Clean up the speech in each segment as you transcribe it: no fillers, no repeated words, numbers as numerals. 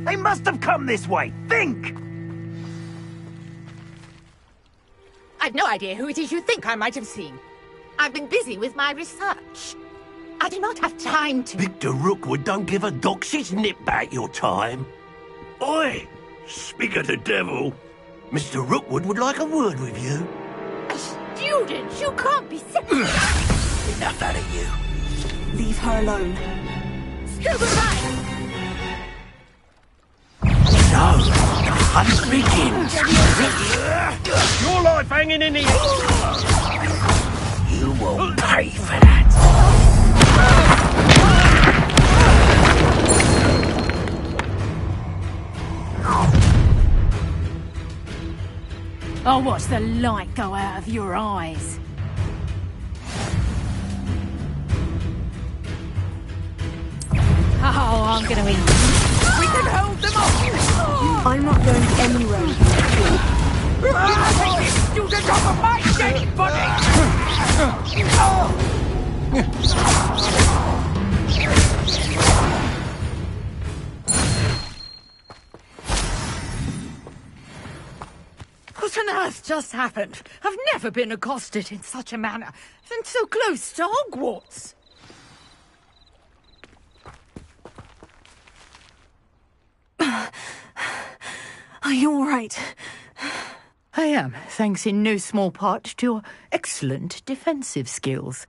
They must have come this way. Think! I've no idea who it is you think I might have seen. I've been busy with my research. I do not have time to... Victor Rookwood don't give a doxy's nip back your time. Oi! Speak of the devil. Mr. Rookwood would like a word with you. A student? You can't be sick. Enough out of you. Leave her alone. Scuba right! So, the hunt begins. Your life hanging in the air. You will pay for that. I'll watch the light go out of your eyes. Oh, I'm gonna win. We can hold them off! I'm not going anywhere. Take this student off of my dead body! What on earth just happened? I've never been accosted in such a manner, and so close to Hogwarts. Are you all right? I am, thanks in no small part to your excellent defensive skills.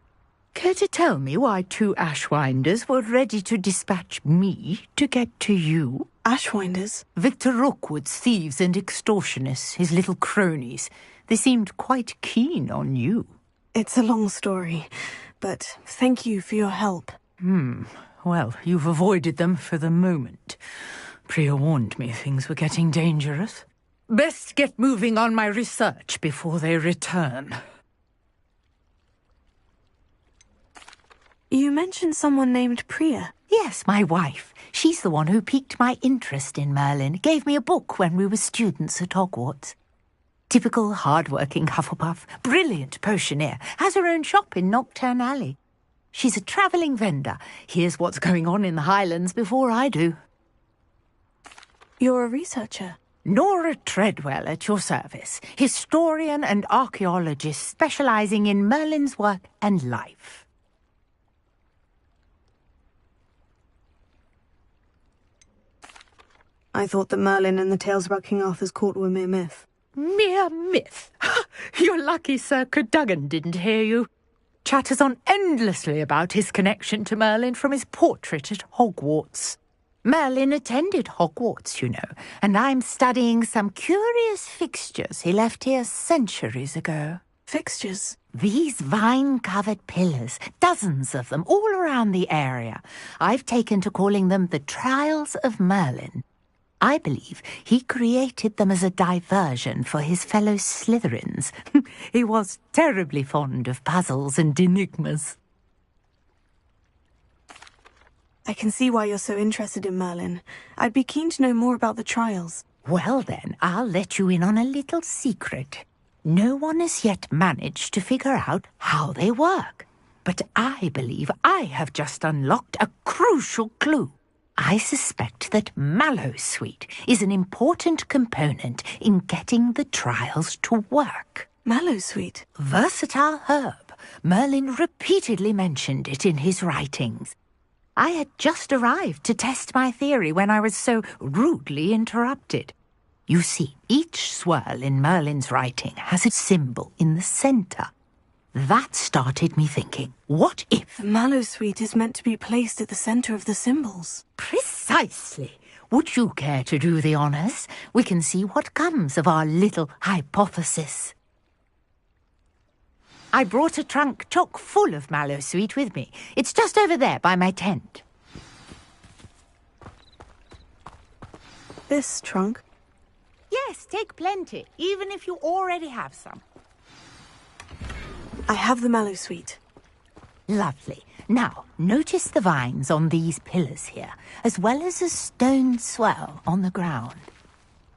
Care to tell me why 2 Ashwinders were ready to dispatch me to get to you? Ashwinders? Victor Rookwood's thieves and extortionists, his little cronies. They seemed quite keen on you. It's a long story, but thank you for your help. Well, you've avoided them for the moment. Priya warned me things were getting dangerous. Best get moving on my research before they return. You mentioned someone named Priya. Yes, my wife. She's the one who piqued my interest in Merlin. Gave me a book when we were students at Hogwarts. Typical hard-working Hufflepuff. Brilliant potioneer. Has her own shop in Knockturn Alley. She's a travelling vendor. Hears what's going on in the Highlands before I do. You're a researcher. Nora Treadwell at your service. Historian and archaeologist specialising in Merlin's work and life. I thought that Merlin and the tales about King Arthur's court were mere myth. Mere myth? You're lucky Sir Cadogan didn't hear you. Chatters on endlessly about his connection to Merlin from his portrait at Hogwarts. Merlin attended Hogwarts, you know, and I'm studying some curious fixtures he left here centuries ago. Fixtures? These vine-covered pillars, dozens of them, all around the area. I've taken to calling them the Trials of Merlin. I believe he created them as a diversion for his fellow Slytherins. He was terribly fond of puzzles and enigmas. I can see why you're so interested in Merlin. I'd be keen to know more about the trials. Well then, I'll let you in on a little secret. No one has yet managed to figure out how they work. But I believe I have just unlocked a crucial clue. I suspect that Mallowsweet is an important component in getting the trials to work. Mallowsweet? Versatile herb. Merlin repeatedly mentioned it in his writings. I had just arrived to test my theory when I was so rudely interrupted. You see, each swirl in Merlin's writing has a symbol in the centre. That started me thinking, what if... The Mallowsweet is meant to be placed at the centre of the symbols. Precisely. Would you care to do the honours? We can see what comes of our little hypothesis. I brought a trunk chock full of Mallowsweet with me. It's just over there by my tent. This trunk? Yes, take plenty, even if you already have some. I have the Mallowsweet. Lovely. Now, notice the vines on these pillars here, as well as a stone swell on the ground.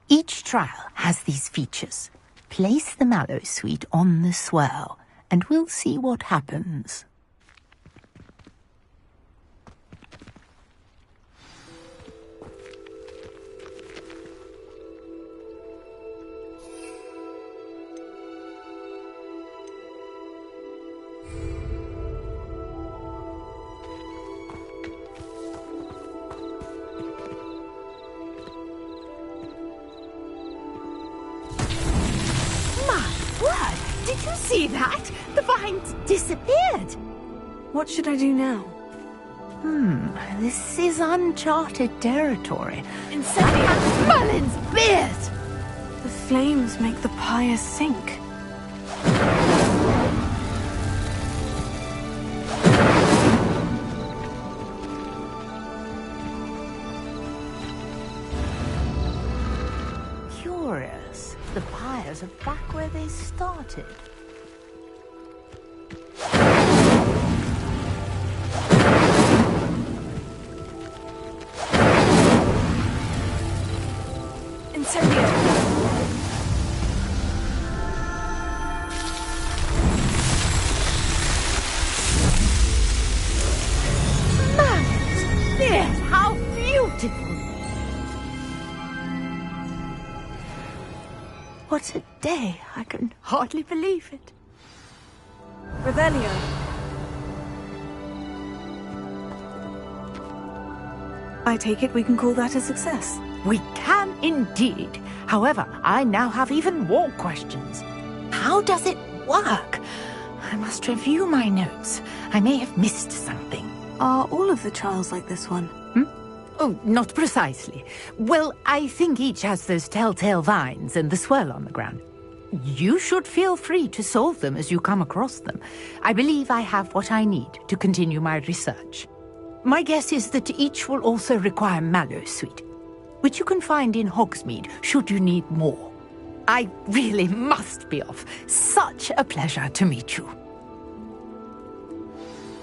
Each trial has these features. Place the Mallowsweet on the swell, and we'll see what happens. Did you see that? The vines disappeared. What should I do now? This is uncharted territory. Incendio! Merlin's beard! The flames make the pyre sink. Curious. The pyres are back where they started. Incendio! Merlin's beard! How beautiful! What a day! I can hardly believe it. Revelio. I take it we can call that a success. We can indeed. However, I now have even more questions. How does it work? I must review my notes. I may have missed something. Are all of the trials like this one? Oh, not precisely. Well, I think each has those telltale vines and the swirl on the ground. You should feel free to solve them as you come across them. I believe I have what I need to continue my research. My guess is that each will also require mallow sweet, which you can find in Hogsmeade should you need more. I really must be off. Such a pleasure to meet you.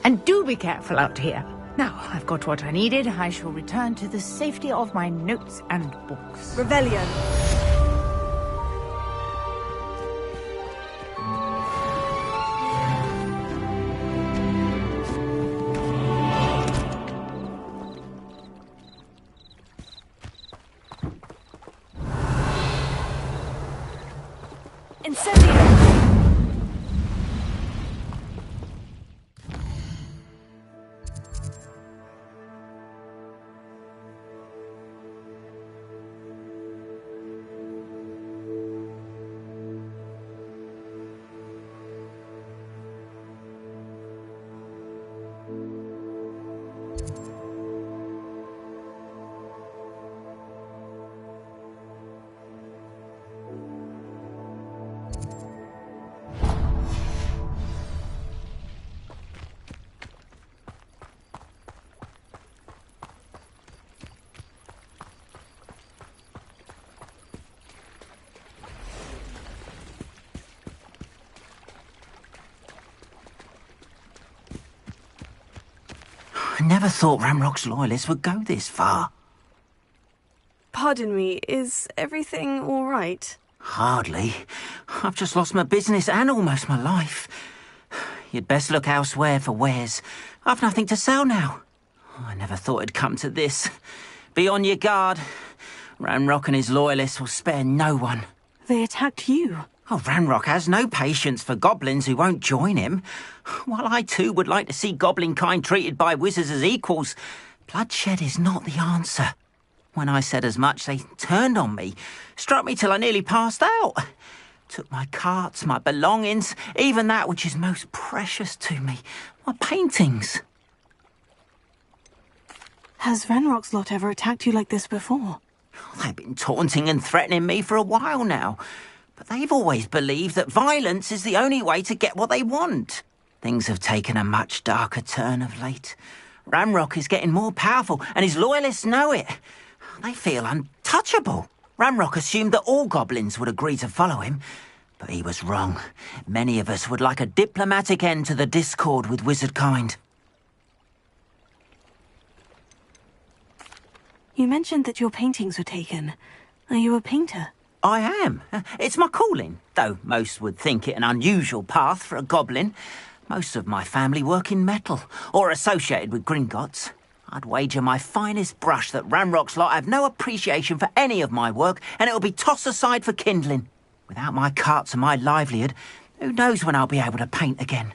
And do be careful out here. Now, I've got what I needed. I shall return to the safety of my notes and books. Revelio. Incendio! I never thought Ramrock's loyalists would go this far. Pardon me, is everything all right? Hardly. I've just lost my business and almost my life. You'd best look elsewhere for wares. I've nothing to sell now. I never thought it'd come to this. Be on your guard. Ramrock and his loyalists will spare no one. They attacked you. Oh, Ranrock has no patience for goblins who won't join him. While I too would like to see goblin kind treated by wizards as equals, bloodshed is not the answer. When I said as much, they turned on me, struck me till I nearly passed out. Took my carts, my belongings, even that which is most precious to me, my paintings. Has Ranrock's lot ever attacked you like this before? They've been taunting and threatening me for a while now. But they've always believed that violence is the only way to get what they want. Things have taken a much darker turn of late. Ramrock is getting more powerful, and his loyalists know it. They feel untouchable. Ramrock assumed that all goblins would agree to follow him, but he was wrong. Many of us would like a diplomatic end to the discord with wizard kind. You mentioned that your paintings were taken. Are you a painter? I am. It's my calling, though most would think it an unusual path for a goblin. Most of my family work in metal, or associated with Gringotts. I'd wager my finest brush that Ramrock's lot have no appreciation for any of my work, and it'll be tossed aside for kindling. Without my carts and my livelihood, who knows when I'll be able to paint again.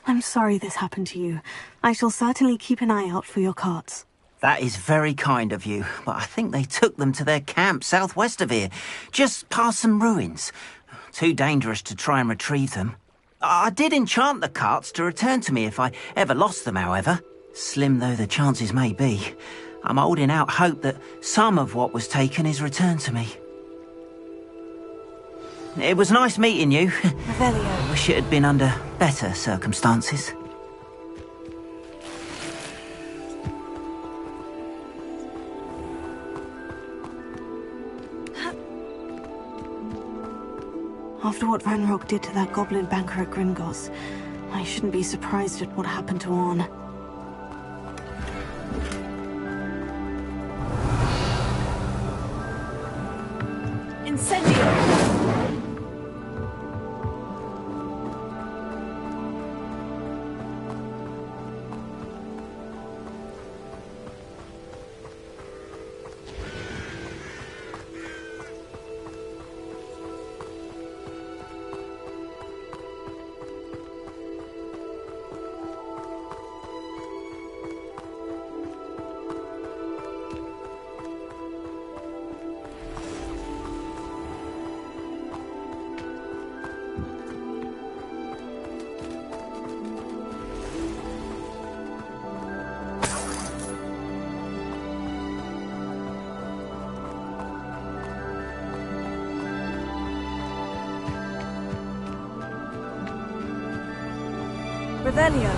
I'm sorry this happened to you. I shall certainly keep an eye out for your carts. That is very kind of you, but I think they took them to their camp southwest of here, just past some ruins. Too dangerous to try and retrieve them. I did enchant the carts to return to me if I ever lost them, however. Slim though the chances may be, I'm holding out hope that some of what was taken is returned to me. It was nice meeting you. Revelio. I wish it had been under better circumstances. After what Ranrock did to that goblin banker at Gringotts, I shouldn't be surprised at what happened to Orn. Incendio! Revelio.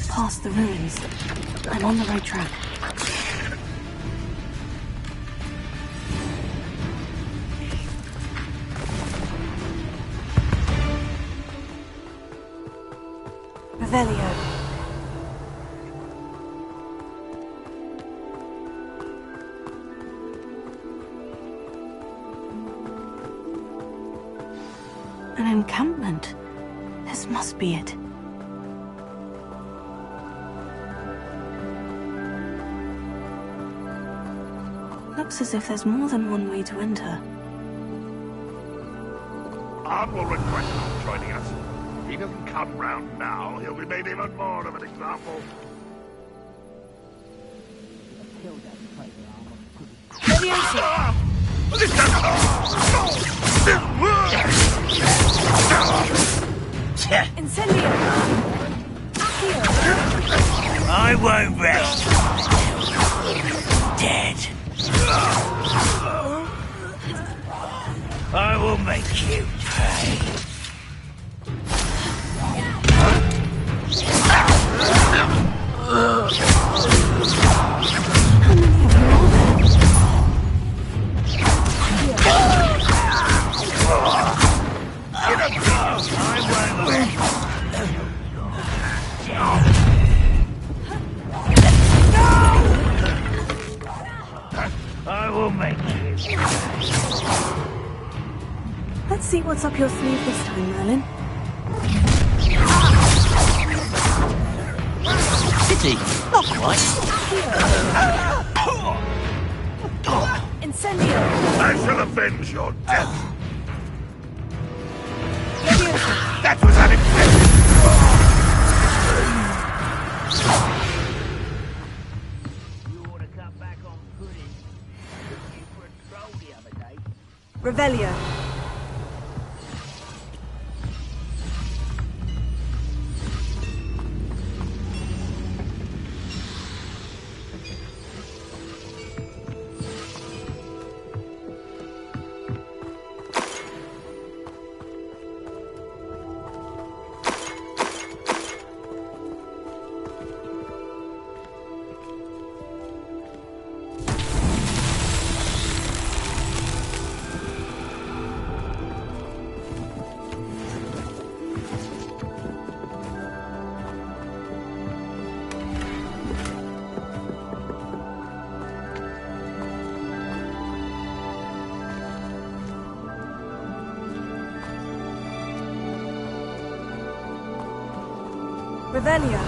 Past the ruins. I'm on the right track. Revelio. An encampment. This must be it. Looks as if there's more than one way to enter. Ard will regret not joining us. If he doesn't come round now, he'll be made even more of an example. Incendio! I won't rest. Dead. I will make you pay. I will make you. Let's see what's up your sleeve this time, Merlin. Pity, not quite. Incendio! I shall avenge your death. That was unexpected. You ought to cut back on pudding. Took you for a troll the other day. Revelio. Revelio.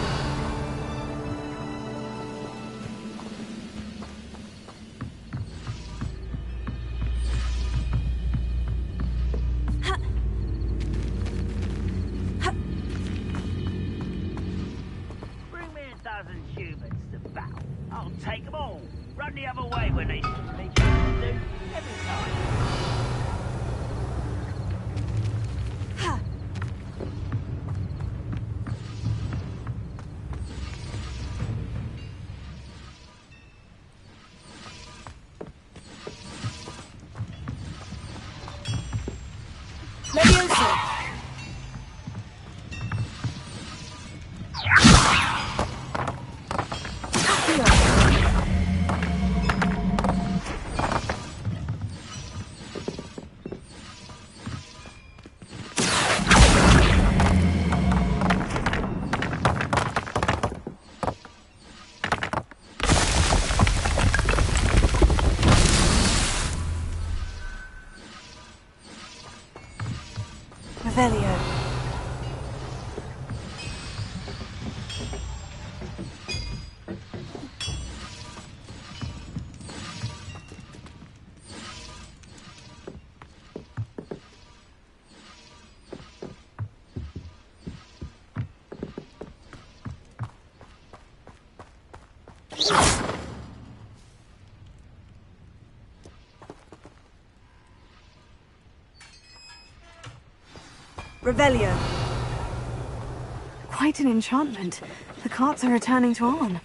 Bring me a dozen humans to battle. I'll take them all. Run the other way when they need to do. Every time. Revelio. Revelio. Quite an enchantment. The carts are returning to Arn.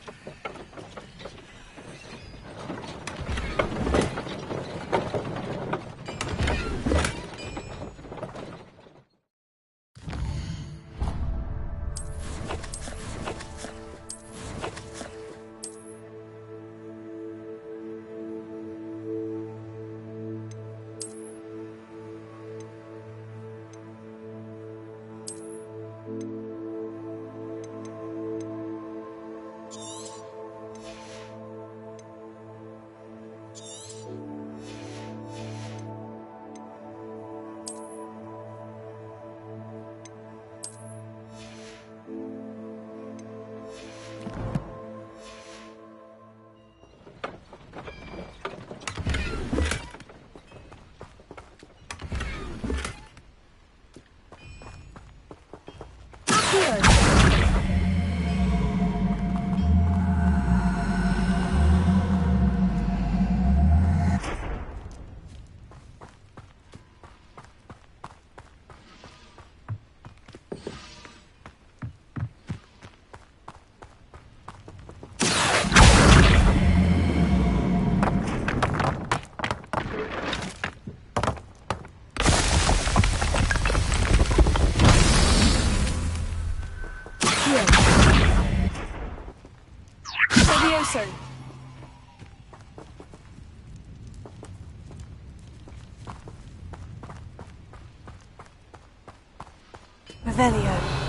Levioso. Revelio.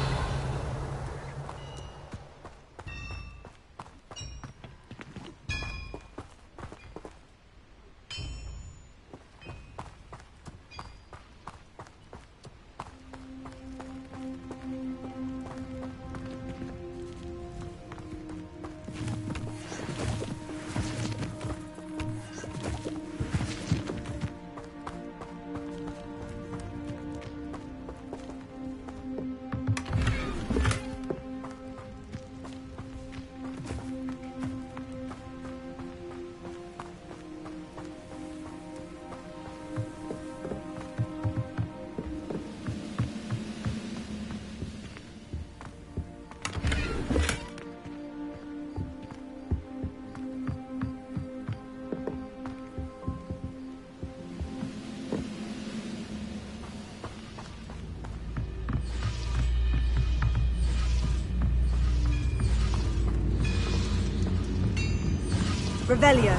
Revelio.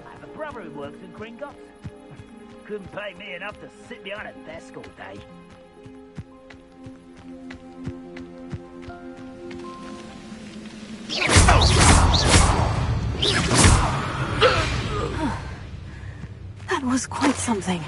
I have a brother who works in Gringotts. Couldn't pay me enough to sit behind a desk all day. That was quite something.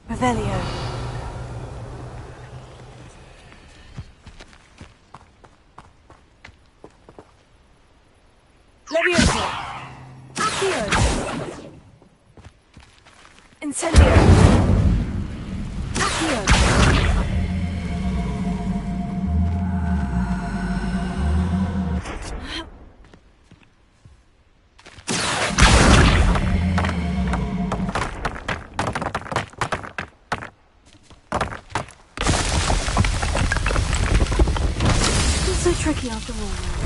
Revelio. Levioso. Accio. Incendio. Accio. So tricky after all.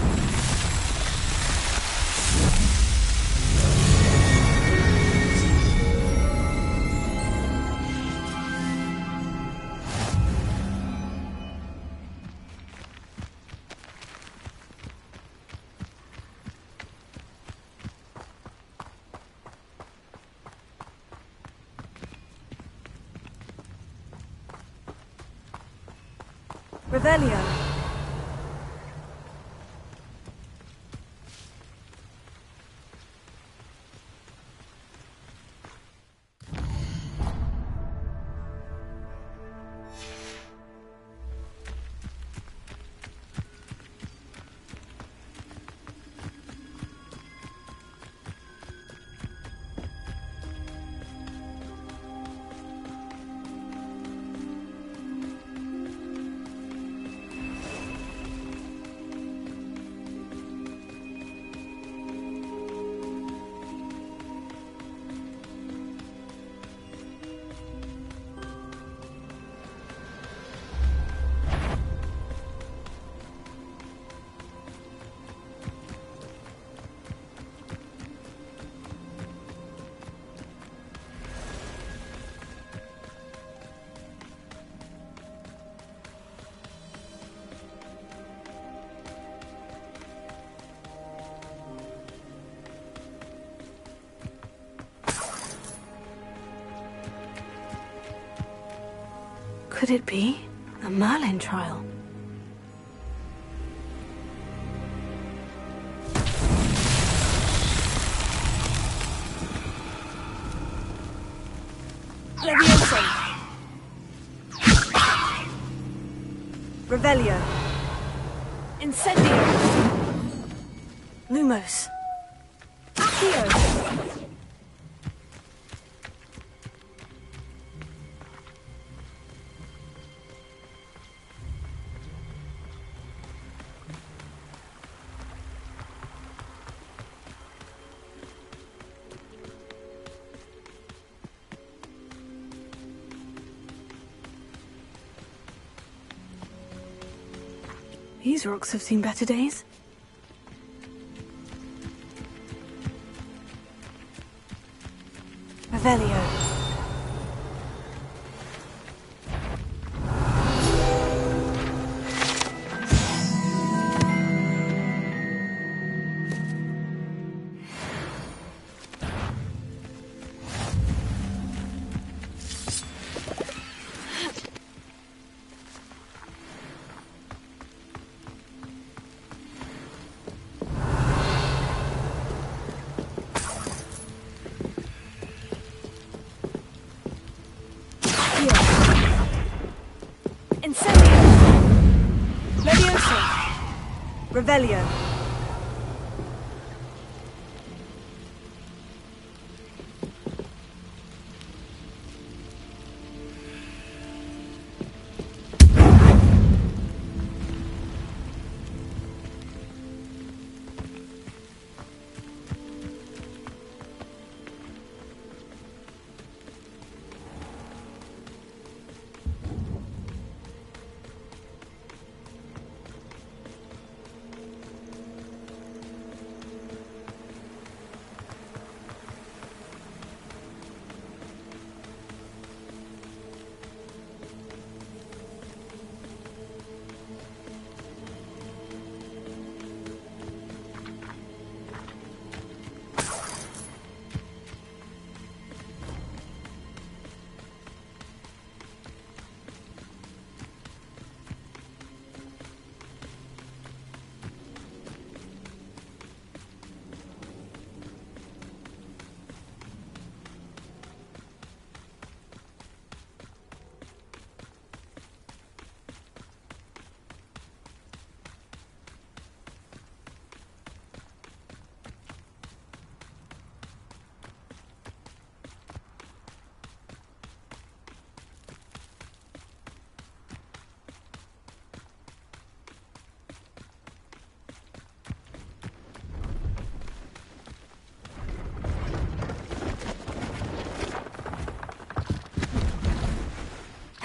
Revelio. Could it be a Merlin trial? Levioso. Revelio. Incendio. Lumos. Accio. These rocks have seen better days. Revelio. Revelio.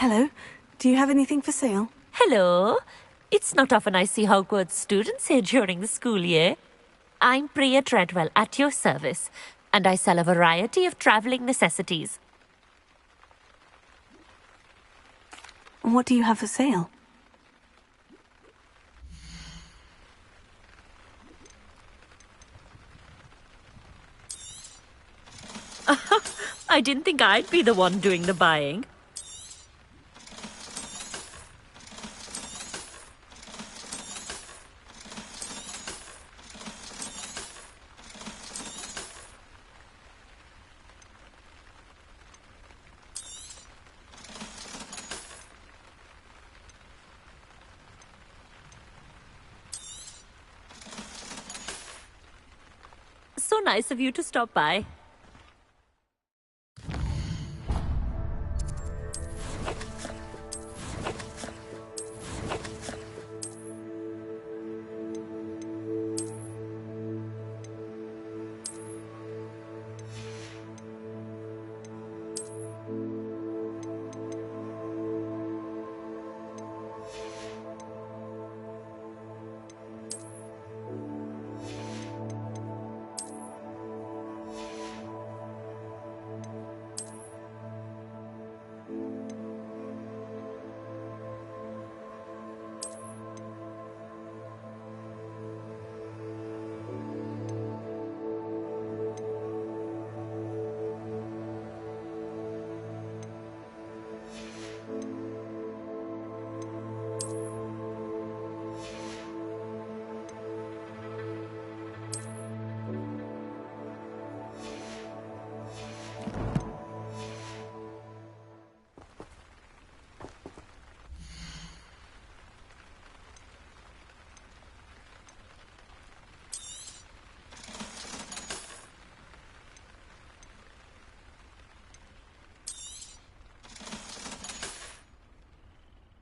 Hello. Do you have anything for sale? Hello. It's not often I see Hogwarts students here during the school year. I'm Priya Treadwell, at your service, and I sell a variety of travelling necessities. What do you have for sale? I didn't think I'd be the one doing the buying. So nice of you to stop by.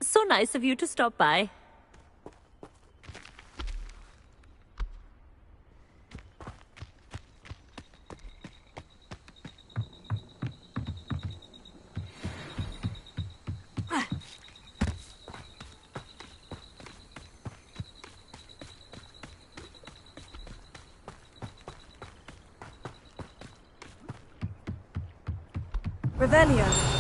So nice of you to stop by. Revelio.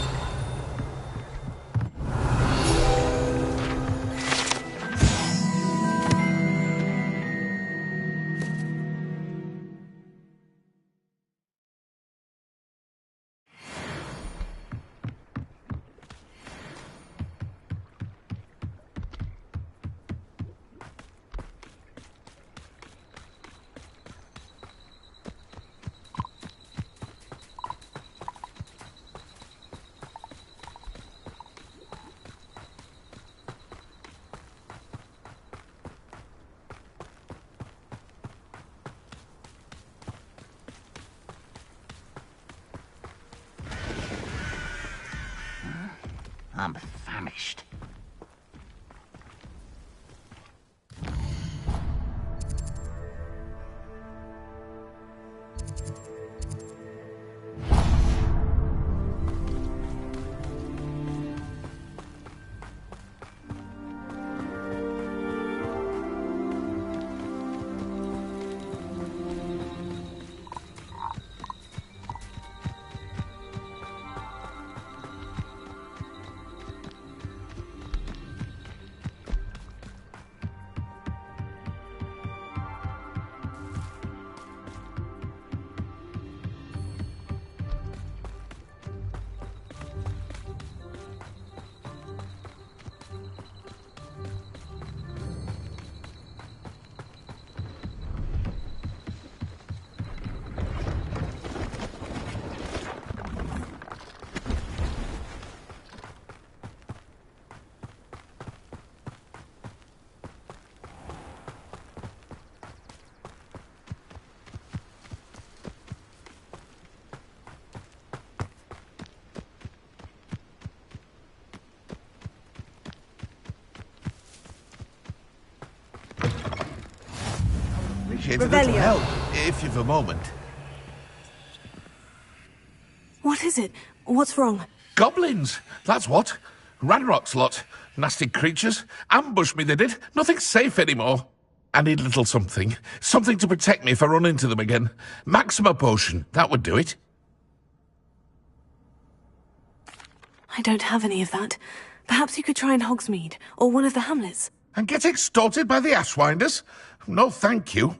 I'm famished. Appreciate a little help, if you've a moment. What is it? What's wrong? Goblins, that's what. Ranrock's lot. Nasty creatures. Ambushed me, they did. Nothing's safe anymore. I need a little something. Something to protect me if I run into them again. Maxima potion. That would do it. I don't have any of that. Perhaps you could try in Hogsmeade, or one of the hamlets. And get extorted by the Ashwinders? No, thank you.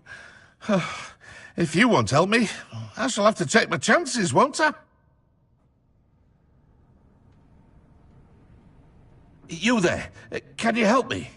If you won't help me, I shall have to take my chances, won't I? You there, can you help me?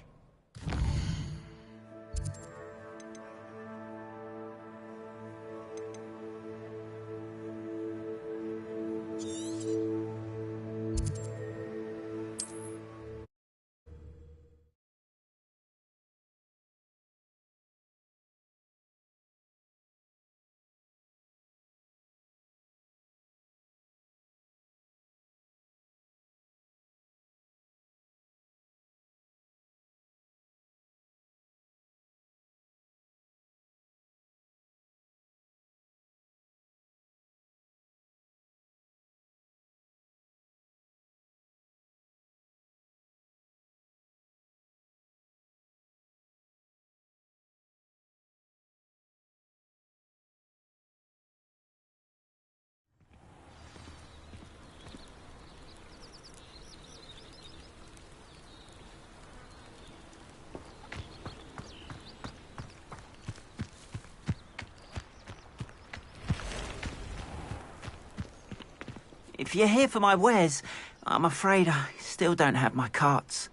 If you're here for my wares, I'm afraid I still don't have my carts.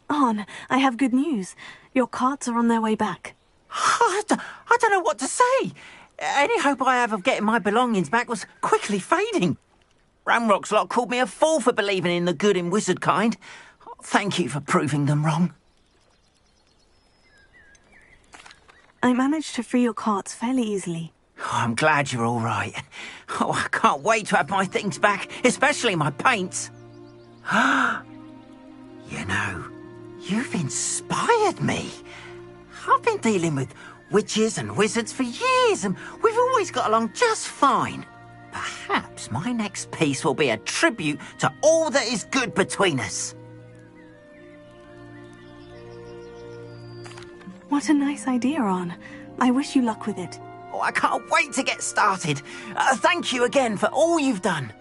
Arn, I have good news. Your carts are on their way back. I don't know what to say. Any hope I have of getting my belongings back was quickly fading. Ramrock's lot called me a fool for believing in the good in wizard kind. Thank you for proving them wrong. I managed to free your carts fairly easily. Oh, I'm glad you're all right. Oh, I can't wait to have my things back, especially my paints. You know, you've inspired me. I've been dealing with witches and wizards for years, and we've always got along just fine. Perhaps my next piece will be a tribute to all that is good between us. What a nice idea, Arn. I wish you luck with it. Oh, I can't wait to get started. Thank you again for all you've done.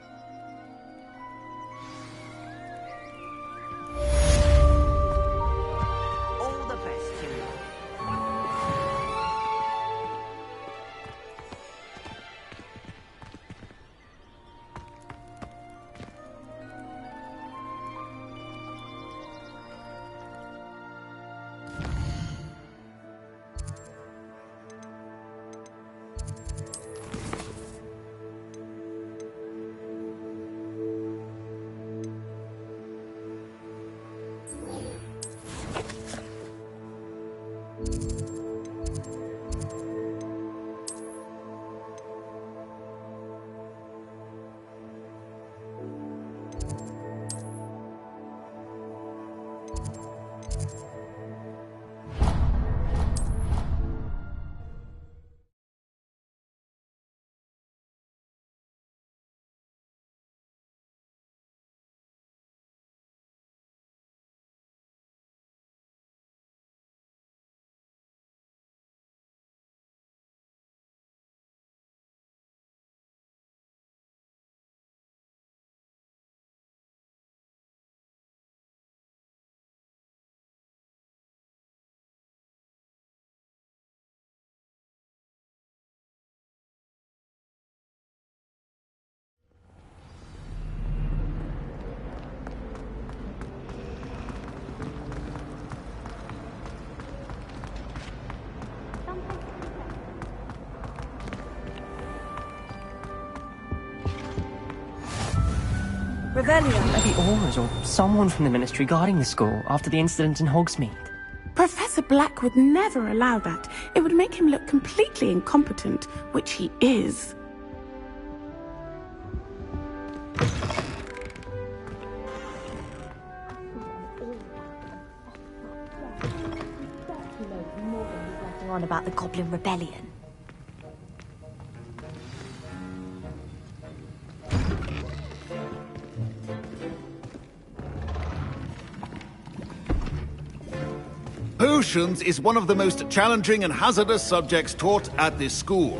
All the best to you. Revelio. The Auras or someone from the Ministry guarding the school after the incident in Hogsmeade. Professor Black would never allow that. It would make him look completely incompetent, which he is. On about the Goblin Rebellion. Potions is one of the most challenging and hazardous subjects taught at this school.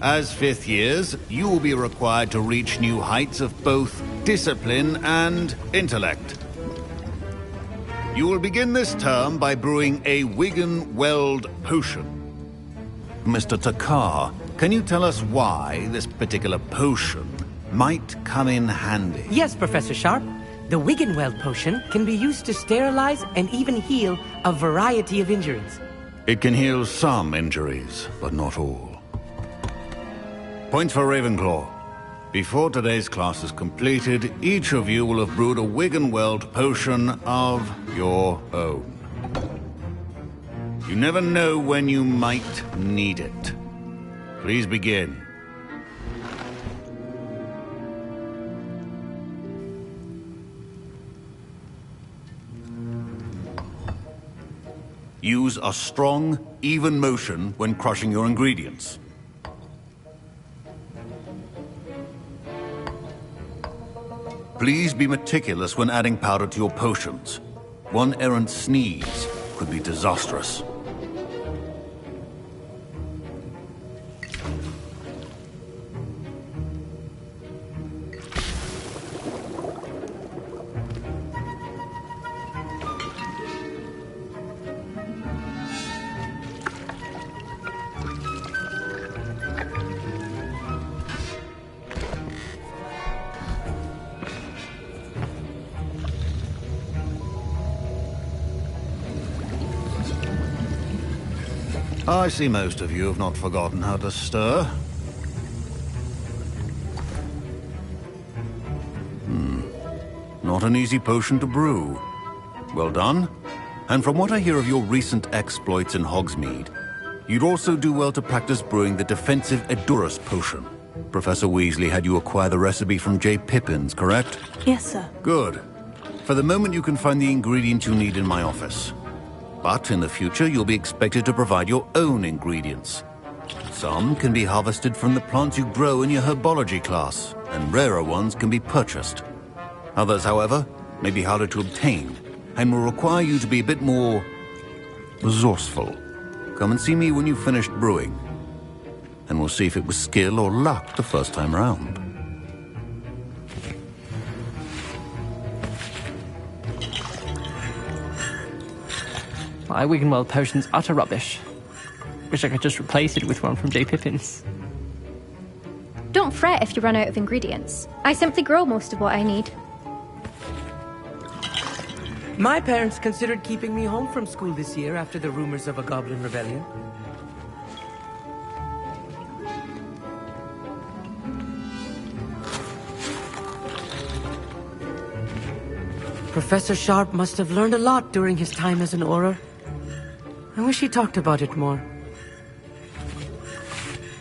As fifth years, you will be required to reach new heights of both discipline and intellect. You will begin this term by brewing a Wiggenweld potion. Mr. Takar, can you tell us why this particular potion might come in handy? Yes, Professor Sharp. The Wiggenweld potion can be used to sterilize and even heal a variety of injuries. It can heal some injuries, but not all. Points for Ravenclaw. Before today's class is completed, each of you will have brewed a Wiggenweld potion of your own. You never know when you might need it. Please begin. Use a strong, even motion when crushing your ingredients. Please be meticulous when adding powder to your potions. One errant sneeze could be disastrous. I see most of you have not forgotten how to stir. Not an easy potion to brew. Well done. And from what I hear of your recent exploits in Hogsmeade, you'd also do well to practice brewing the defensive Edurus potion. Professor Weasley had you acquire the recipe from J. Pippins, correct? Yes, sir. Good. For the moment, you can find the ingredients you need in my office. But in the future, you'll be expected to provide your own ingredients. Some can be harvested from the plants you grow in your herbology class, and rarer ones can be purchased. Others, however, may be harder to obtain, and will require you to be a bit more resourceful. Come and see me when you've finished brewing, and we'll see if it was skill or luck the first time round. My Wiggenweld potion's utter rubbish. Wish I could just replace it with one from J. Pippins. Don't fret if you run out of ingredients. I simply grow most of what I need. My parents considered keeping me home from school this year after the rumors of a goblin rebellion. Professor Sharp must have learned a lot during his time as an Auror. I wish he talked about it more.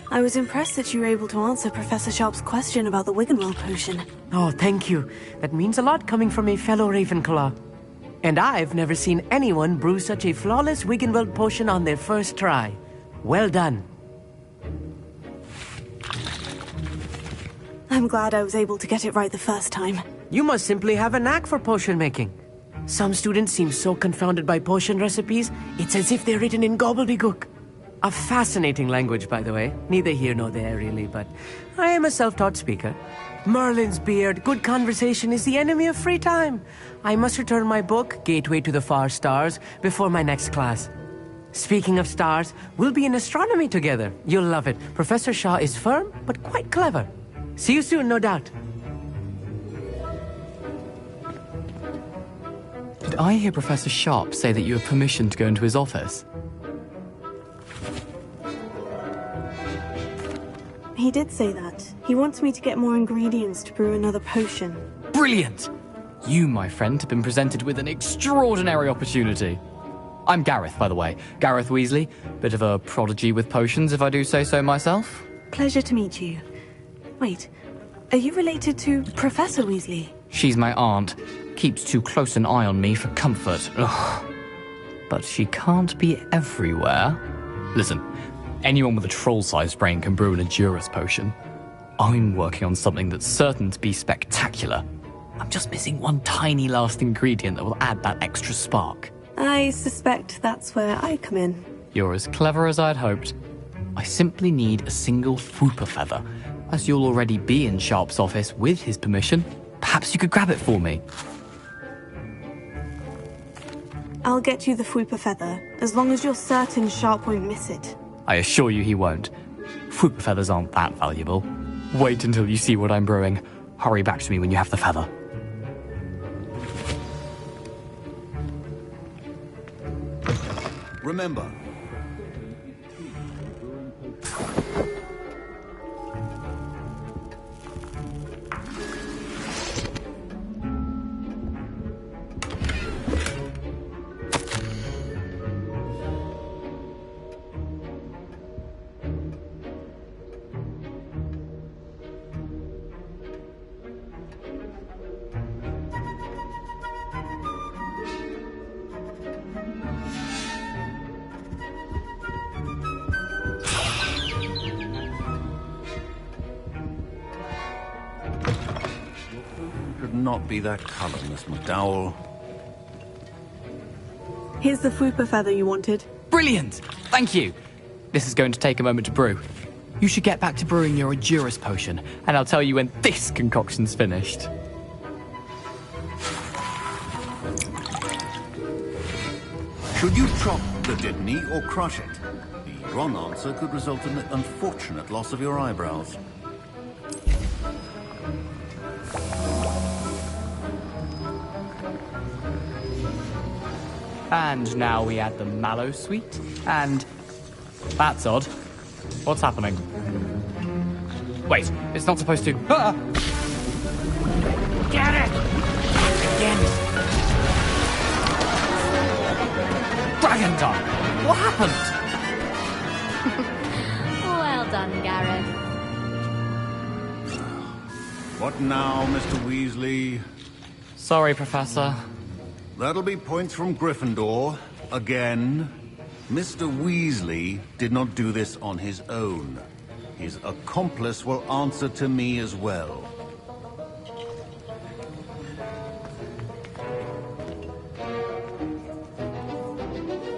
I was impressed that you were able to answer Professor Sharp's question about the Wiggenweld potion. Oh, thank you. That means a lot coming from a fellow Ravenclaw. And I've never seen anyone brew such a flawless Wiggenweld potion on their first try. Well done. I'm glad I was able to get it right the first time. You must simply have a knack for potion making. Some students seem so confounded by potion recipes, it's as if they're written in gobbledygook. A fascinating language, by the way. Neither here nor there, really, but I am a self-taught speaker. Merlin's beard, good conversation is the enemy of free time. I must return my book, Gateway to the Far Stars, before my next class. Speaking of stars, we'll be in astronomy together. You'll love it. Professor Shaw is firm, but quite clever. See you soon, no doubt. Did I hear Professor Sharp say that you have permission to go into his office? He did say that. He wants me to get more ingredients to brew another potion. Brilliant! You, my friend, have been presented with an extraordinary opportunity. I'm Gareth, by the way. Gareth Weasley. Bit of a prodigy with potions, if I do say so myself. Pleasure to meet you. Wait, are you related to Professor Weasley? She's my aunt. Keeps too close an eye on me for comfort. Ugh. But she can't be everywhere. Listen, anyone with a troll-sized brain can brew an Edurus potion. I'm working on something that's certain to be spectacular. I'm just missing one tiny last ingredient that will add that extra spark. I suspect that's where I come in. You're as clever as I'd hoped. I simply need a single Fwooper feather. As you'll already be in Sharp's office with his permission, perhaps you could grab it for me. I'll get you the Fwooper feather, as long as you're certain Sharp won't miss it. I assure you he won't. Fwooper feathers aren't that valuable. Wait until you see what I'm brewing. Hurry back to me when you have the feather. Remember, should not be that color, Miss McDowell. Here's the Fwooper feather you wanted. Brilliant! Thank you! This is going to take a moment to brew. You should get back to brewing your Adurus potion, and I'll tell you when this concoction's finished. Should you chop the Dittany or crush it? The wrong answer could result in the unfortunate loss of your eyebrows. And now we add the mallow sweet, and... That's odd. What's happening? Wait, it's not supposed to... Ah! Get it! Again! Dragon Tongue! What happened? Well done, Gareth. What now, Mr. Weasley? Sorry, Professor. That'll be points from Gryffindor. Again. Mr. Weasley did not do this on his own. His accomplice will answer to me as well.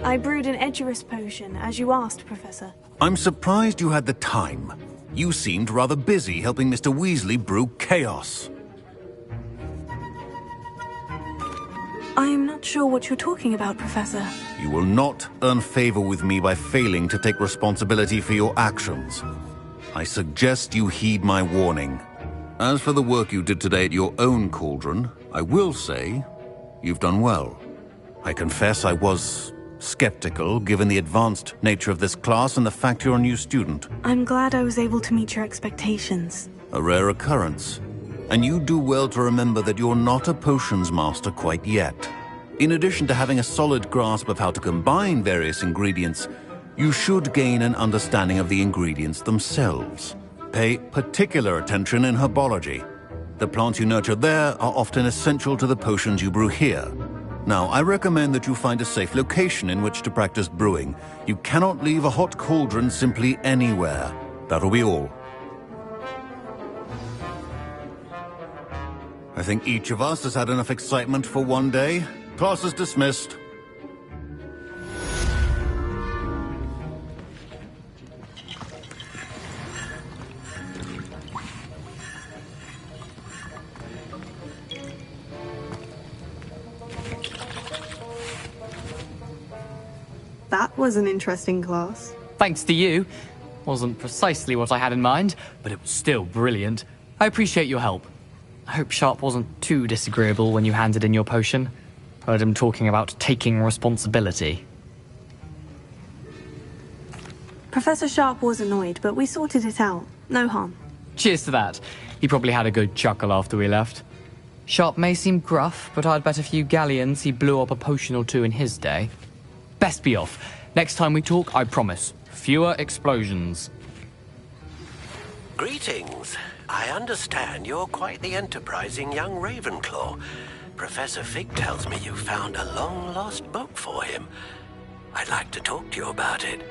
I brewed an Edurus potion, as you asked, Professor. I'm surprised you had the time. You seemed rather busy helping Mr. Weasley brew chaos. I'm not sure what you're talking about, Professor. You will not earn favor with me by failing to take responsibility for your actions. I suggest you heed my warning. As for the work you did today at your own cauldron, I will say you've done well. I confess I was skeptical, given the advanced nature of this class and the fact you're a new student. I'm glad I was able to meet your expectations. A rare occurrence. And you do well to remember that you're not a potions master quite yet. In addition to having a solid grasp of how to combine various ingredients, you should gain an understanding of the ingredients themselves. Pay particular attention in herbology. The plants you nurture there are often essential to the potions you brew here. Now, I recommend that you find a safe location in which to practice brewing. You cannot leave a hot cauldron simply anywhere. That'll be all. I think each of us has had enough excitement for one day. Class is dismissed. That was an interesting class. Thanks to you. Wasn't precisely what I had in mind, but it was still brilliant. I appreciate your help. I hope Sharp wasn't too disagreeable when you handed in your potion. Heard him talking about taking responsibility. Professor Sharp was annoyed, but we sorted it out. No harm. Cheers to that. He probably had a good chuckle after we left. Sharp may seem gruff, but I'd bet a few galleons he blew up a potion or two in his day. Best be off. Next time we talk, I promise, fewer explosions. Greetings. I understand you're quite the enterprising young Ravenclaw. Professor Fig tells me you found a long-lost book for him. I'd like to talk to you about it.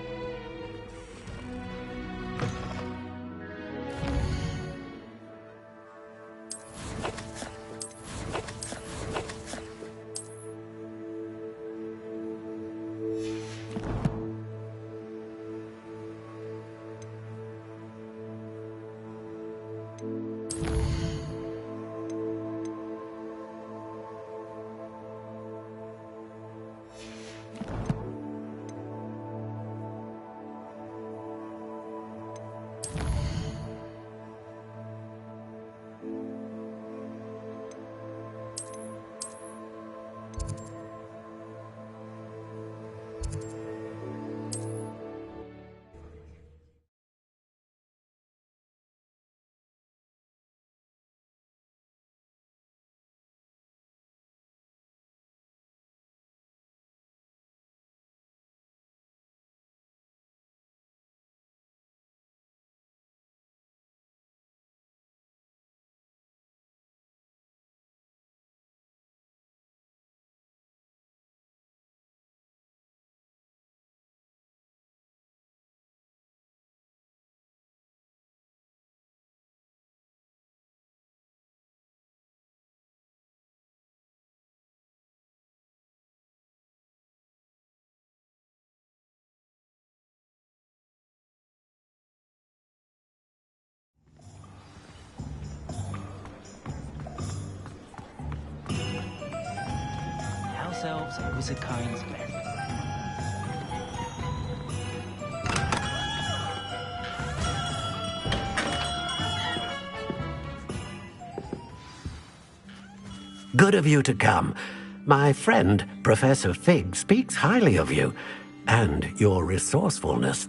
yourselves a Guzakine's berry. Good of you to come. My friend, Professor Fig, speaks highly of you, and your resourcefulness.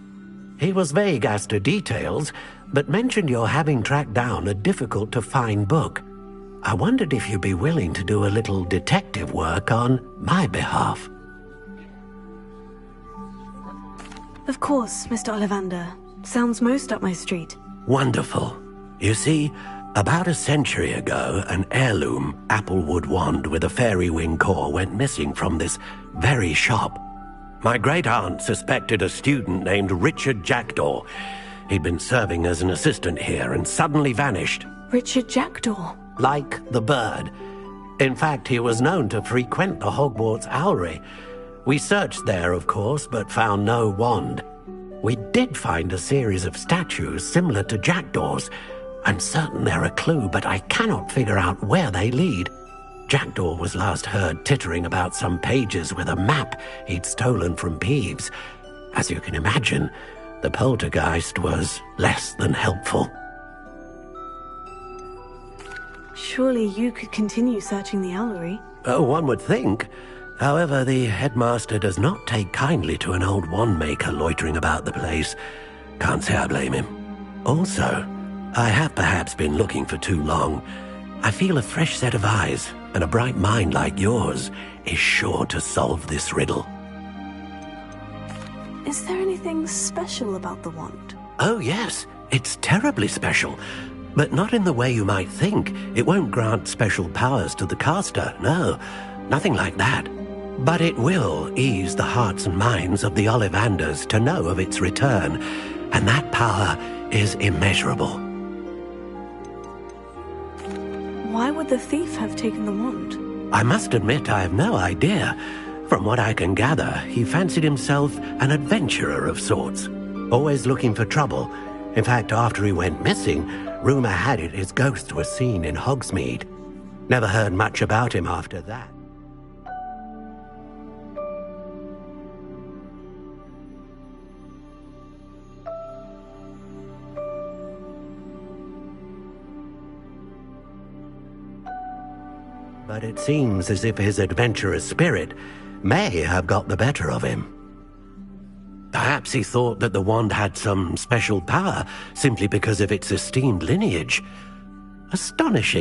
He was vague as to details, but mentioned your having tracked down a difficult-to-find book. I wondered if you'd be willing to do a little detective work on my behalf. Of course, Mr. Ollivander. Sounds most up my street. Wonderful. You see, about a century ago, an heirloom applewood wand with a fairy wing core went missing from this very shop. My great-aunt suspected a student named Richard Jackdaw. He'd been serving as an assistant here and suddenly vanished. Richard Jackdaw? Like the bird. In fact, he was known to frequent the Hogwarts Owlery. We searched there, of course, but found no wand. We did find a series of statues similar to Jackdaw's. I'm certain they're a clue, but I cannot figure out where they lead. Jackdaw was last heard tittering about some pages with a map he'd stolen from Peeves. As you can imagine, the poltergeist was less than helpful. Surely you could continue searching the Owlery. Oh, one would think. However, the headmaster does not take kindly to an old wand-maker loitering about the place. Can't say I blame him. Also, I have perhaps been looking for too long. I feel a fresh set of eyes, and a bright mind like yours is sure to solve this riddle. Is there anything special about the wand? Oh, yes. It's terribly special. But not in the way you might think. It won't grant special powers to the caster, no. Nothing like that. But it will ease the hearts and minds of the Ollivanders to know of its return, and that power is immeasurable. Why would the thief have taken the wand? I must admit I have no idea. From what I can gather, he fancied himself an adventurer of sorts, always looking for trouble. In fact, after he went missing, rumor had it his ghost was seen in Hogsmeade. Never heard much about him after that. But it seems as if his adventurous spirit may have got the better of him. Perhaps he thought that the wand had some special power simply because of its esteemed lineage. Astonishing